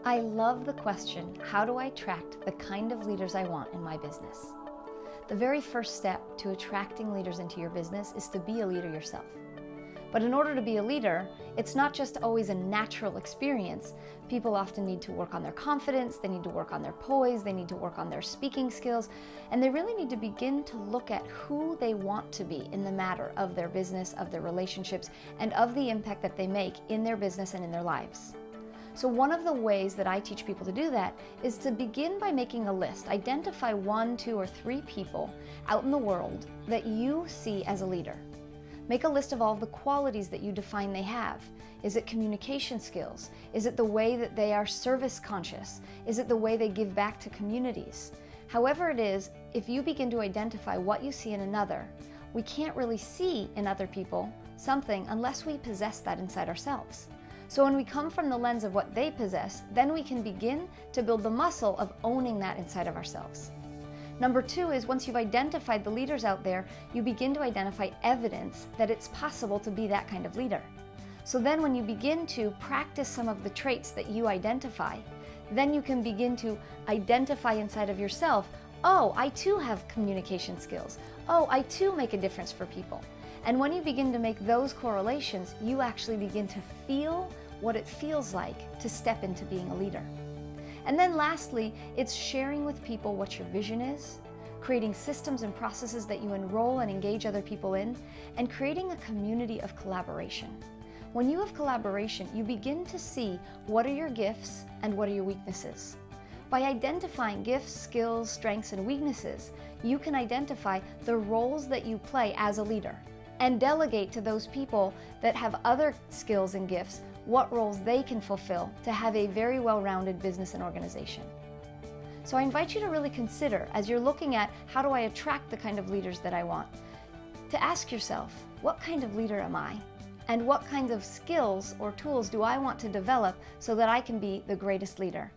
I love the question, how do I attract the kind of leaders I want in my business? The very first step to attracting leaders into your business is to be a leader yourself. But in order to be a leader, it's not just always a natural experience. People often need to work on their confidence, they need to work on their poise, they need to work on their speaking skills, and they really need to begin to look at who they want to be in the matter of their business, of their relationships, and of the impact that they make in their business and in their lives. So one of the ways that I teach people to do that is to begin by making a list. Identify 1, 2, or 3 people out in the world that you see as a leader. Make a list of all the qualities that you define they have. Is it communication skills? Is it the way that they are service conscious? Is it the way they give back to communities? However it is, if you begin to identify what you see in another, we can't really see in other people something unless we possess that inside ourselves. So when we come from the lens of what they possess, then we can begin to build the muscle of owning that inside of ourselves. Number 2 is once you've identified the leaders out there, you begin to identify evidence that it's possible to be that kind of leader. So then when you begin to practice some of the traits that you identify, then you can begin to identify inside of yourself, oh, I too have communication skills. Oh, I too make a difference for people. And when you begin to make those correlations, you actually begin to feel what it feels like to step into being a leader. And then lastly, it's sharing with people what your vision is, creating systems and processes that you enroll and engage other people in, and creating a community of collaboration. When you have collaboration, you begin to see what are your gifts and what are your weaknesses. By identifying gifts, skills, strengths, and weaknesses, you can identify the roles that you play as a leader and delegate to those people that have other skills and gifts what roles they can fulfill to have a very well-rounded business and organization. So I invite you to really consider, as you're looking at how do I attract the kind of leaders that I want, to ask yourself, what kind of leader am I? And what kinds of skills or tools do I want to develop so that I can be the greatest leader?